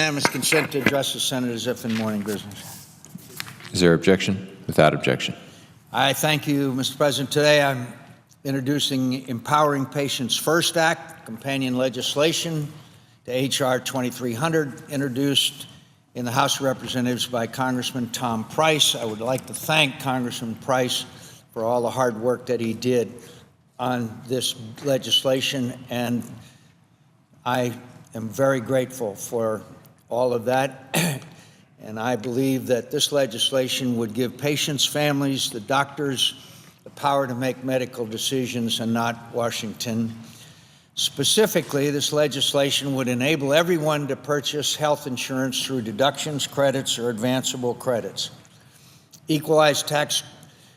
Unanimous consent to address the Senate as if in morning business. Is there objection? Without objection. I thank you, Mr. President. Today I'm introducing Empowering Patients First Act, companion legislation to H.R. 2300, introduced in the House of Representatives by Congressman Tom Price. I would like to thank Congressman Price for all the hard work that he did on this legislation, and I am very grateful for all of that. And I believe that this legislation would give patients, families, the doctors, the power to make medical decisions and not Washington. Specifically, this legislation would enable everyone to purchase health insurance through deductions, credits, or advanceable credits. Equalized tax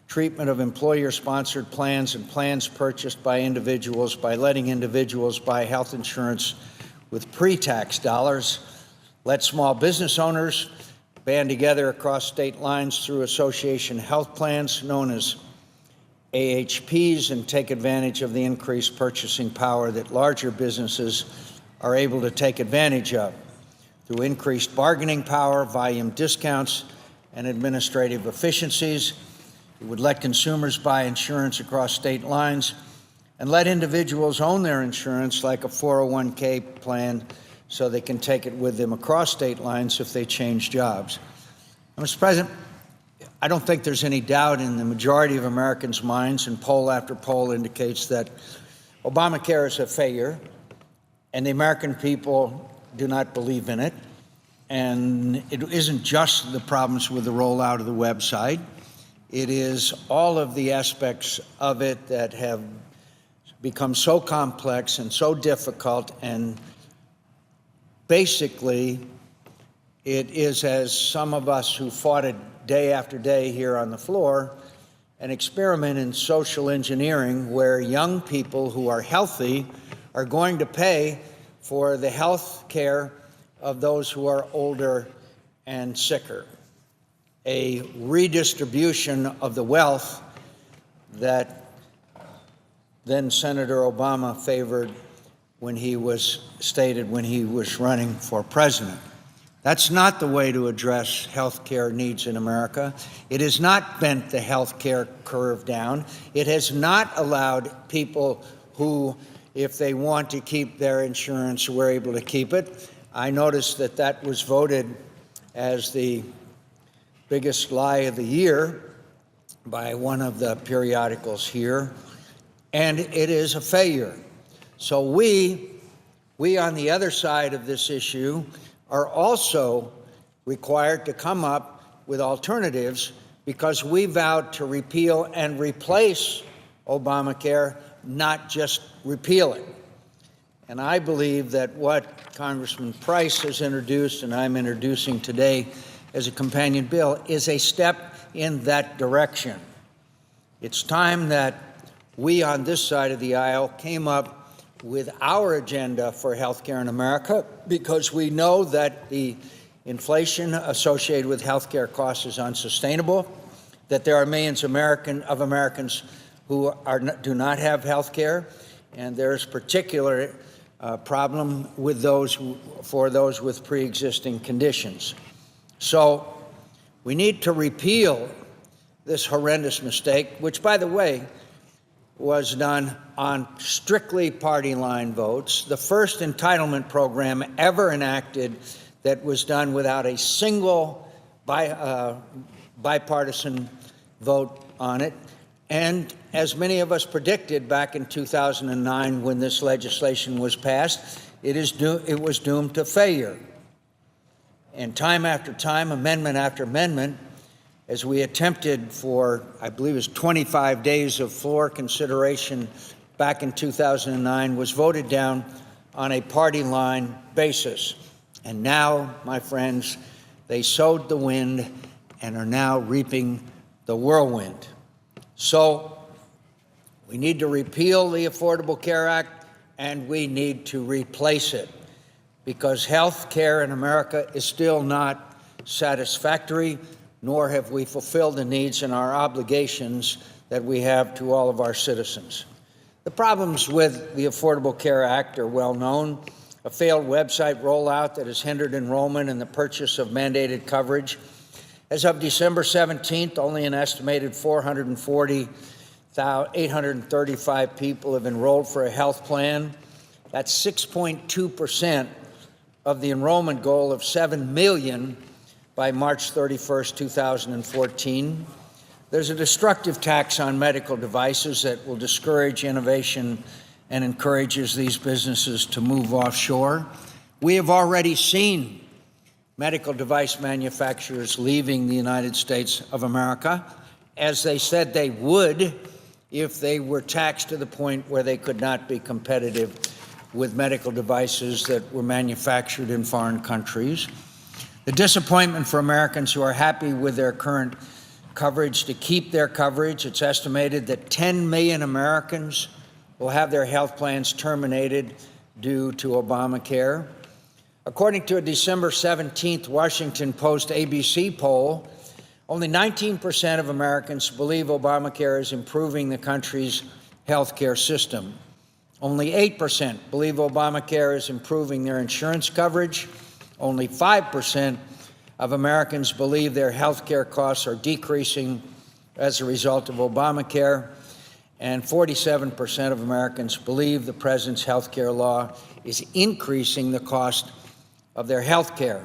treatment of employer-sponsored plans and plans purchased by individuals by letting individuals buy health insurance with pre-tax dollars. Let small business owners band together across state lines through association health plans known as AHPs and take advantage of the increased purchasing power that larger businesses are able to take advantage of through increased bargaining power, volume discounts, and administrative efficiencies. It would let consumers buy insurance across state lines and let individuals own their insurance like a 401k plan so they can take it with them across state lines if they change jobs. Now, Mr. President, I don't think there's any doubt in the majority of Americans' minds, and poll after poll indicates that Obamacare is a failure, and the American people do not believe in it. And it isn't just the problems with the rollout of the website. It is all of the aspects of it that have become so complex and so difficult, and basically it is, as some of us who fought it day after day here on the floor, an experiment in social engineering where young people who are healthy are going to pay for the health care of those who are older and sicker. A redistribution of the wealth that then Senator Obama favored when he was running for president. That's not the way to address health care needs in America. It has not bent the health care curve down. It has not allowed people who, if they want to keep their insurance, were able to keep it. I noticed that that was voted as the biggest lie of the year by one of the periodicals here, and it is a failure. So we on the other side of this issue are also required to come up with alternatives because we vowed to repeal and replace Obamacare, not just repeal it. And I believe that what Congressman Price has introduced and I'm introducing today as a companion bill is a step in that direction. It's time that we on this side of the aisle came up with our agenda for health care in America, because we know that the inflation associated with health care costs is unsustainable, that there are millions of Americans who do not have health care, and there's particular problem with for those with pre-existing conditions. So we need to repeal this horrendous mistake, which, by the way, was done on strictly party line votes, the first entitlement program ever enacted that was done without a single bipartisan vote on it. And as many of us predicted back in 2009 when this legislation was passed, it was doomed to failure. And time after time, amendment after amendment, as we attempted for, I believe it was 25 days of floor consideration back in 2009, was voted down on a party line basis. And now, my friends, they sowed the wind and are now reaping the whirlwind. So we need to repeal the Affordable Care Act, and we need to replace it, because health care in America is still not satisfactory, nor have we fulfilled the needs and our obligations that we have to all of our citizens. The problems with the Affordable Care Act are well known. a failed website rollout that has hindered enrollment and the purchase of mandated coverage. As of December 17th, only an estimated 440,835 people have enrolled for a health plan. That's 6.2% of the enrollment goal of 7 million by March 31st, 2014. There's a destructive tax on medical devices that will discourage innovation and encourages these businesses to move offshore. We have already seen medical device manufacturers leaving the United States of America, as they said they would if they were taxed to the point where they could not be competitive with medical devices that were manufactured in foreign countries. The disappointment for Americans who are happy with their current coverage to keep their coverage. It's estimated that 10 million Americans will have their health plans terminated due to Obamacare. According to a December 17th Washington Post ABC poll, only 19% of Americans believe Obamacare is improving the country's health care system. Only 8% believe Obamacare is improving their insurance coverage. Only 5% of Americans believe their health care costs are decreasing as a result of Obamacare, and 47% of Americans believe the president's health care law is increasing the cost of their health care.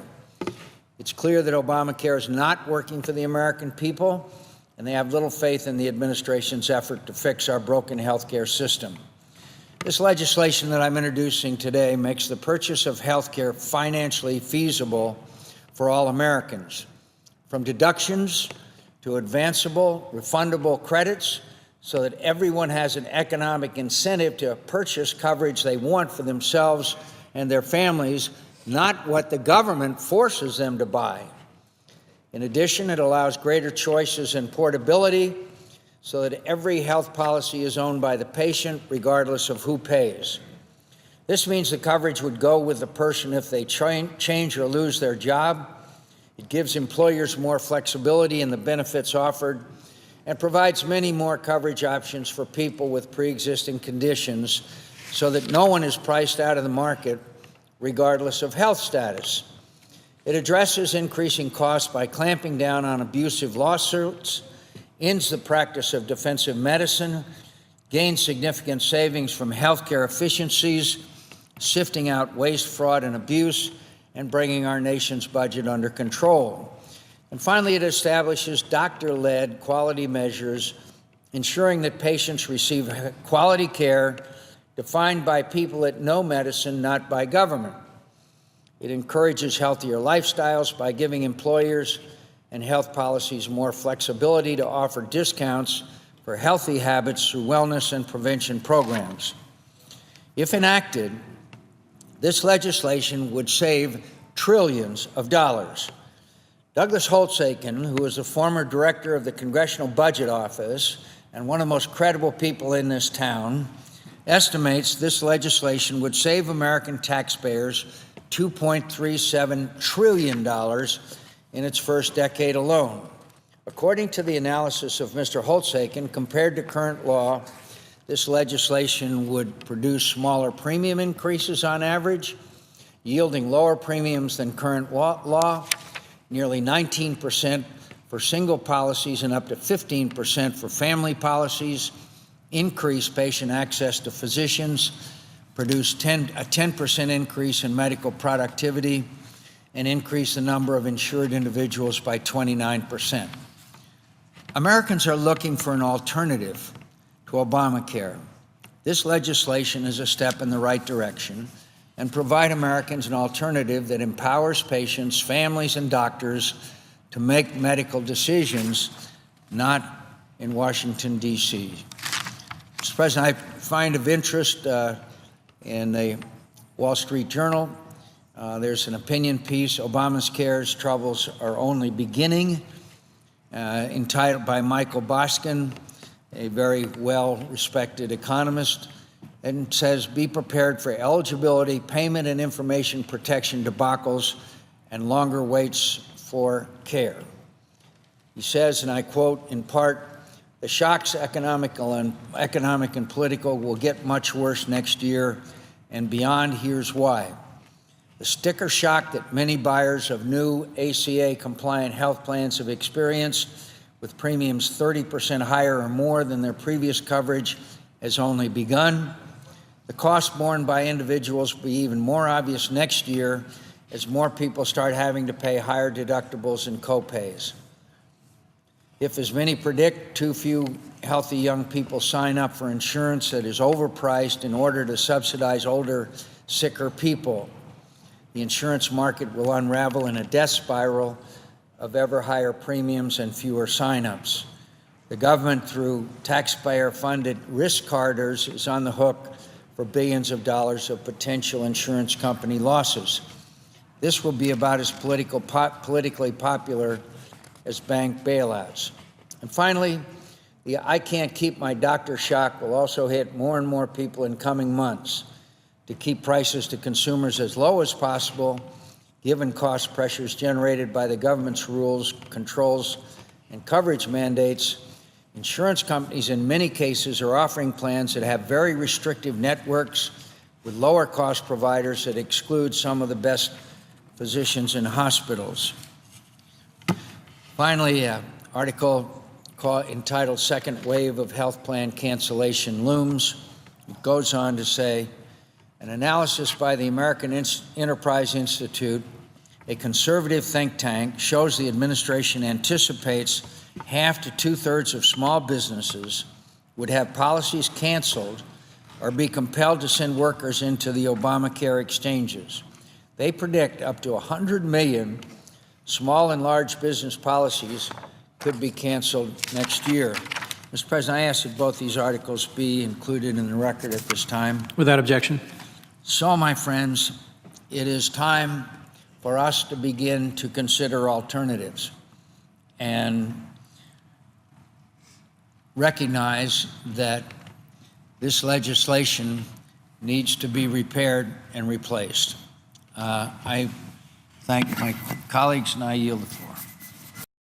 It's clear that Obamacare is not working for the American people, and they have little faith in the administration's effort to fix our broken health care system. This legislation that I'm introducing today makes the purchase of health care financially feasible for all Americans, from deductions to advanceable, refundable credits, so that everyone has an economic incentive to purchase coverage they want for themselves and their families, not what the government forces them to buy. In addition, it allows greater choices and portability so that every health policy is owned by the patient, regardless of who pays. This means the coverage would go with the person if they change or lose their job. It gives employers more flexibility in the benefits offered and provides many more coverage options for people with pre-existing conditions so that no one is priced out of the market regardless of health status. It addresses increasing costs by clamping down on abusive lawsuits, ends the practice of defensive medicine, gains significant savings from healthcare efficiencies, sifting out waste, fraud, and abuse, and bringing our nation's budget under control. And finally, it establishes doctor-led quality measures, ensuring that patients receive quality care defined by people that know medicine, not by government. It encourages healthier lifestyles by giving employers and health policies more flexibility to offer discounts for healthy habits through wellness and prevention programs. If enacted, this legislation would save trillions of dollars. Douglas Holtz-Eakin, who is the former director of the Congressional Budget Office and one of the most credible people in this town, estimates this legislation would save American taxpayers $2.37 trillion in its first decade alone. According to the analysis of Mr. Holtz-Eakin, compared to current law, this legislation would produce smaller premium increases on average, yielding lower premiums than current law, nearly 19% for single policies and up to 15% for family policies, increase patient access to physicians, produce a 10% increase in medical productivity, and increase the number of insured individuals by 29%. Americans are looking for an alternative to Obamacare. This legislation is a step in the right direction and provide Americans an alternative that empowers patients, families, and doctors to make medical decisions, not in Washington, D.C. Mr. President, I find of interest in the Wall Street Journal, there's an opinion piece, Obamacare's troubles are only beginning, entitled by Michael Boskin, a very well-respected economist, and says, be prepared for eligibility, payment, and information protection debacles and longer waits for care. He says, and I quote, in part, the shocks, economic and political, will get much worse next year and beyond. Here's why. The sticker shock that many buyers of new ACA-compliant health plans have experienced, with premiums 30% higher or more than their previous coverage, has only begun. The cost borne by individuals will be even more obvious next year as more people start having to pay higher deductibles and copays. If, as many predict, too few healthy young people sign up for insurance that is overpriced in order to subsidize older, sicker people, the insurance market will unravel in a death spiral of ever higher premiums and fewer signups. The government, through taxpayer-funded risk corridors, is on the hook for billions of dollars of potential insurance company losses. This will be about as politically popular as bank bailouts. And finally, the "I can't keep my doctor" shock will also hit more and more people in coming months. To keep prices to consumers as low as possible, given cost pressures generated by the government's rules, controls, and coverage mandates, insurance companies in many cases are offering plans that have very restrictive networks with lower-cost providers that exclude some of the best physicians in hospitals. Finally, an article entitled "Second Wave of Health Plan Cancellation Looms." It goes on to say, an analysis by the American Enterprise Institute, a conservative think tank, shows the administration anticipates half to two-thirds of small businesses would have policies canceled or be compelled to send workers into the Obamacare exchanges. They predict up to 100 million small and large business policies could be canceled next year. Mr. President, I ask that both these articles be included in the record at this time. Without objection. So, my friends, it is time for us to begin to consider alternatives and recognize that this legislation needs to be repaired and replaced. I thank my colleagues, and I yield the floor.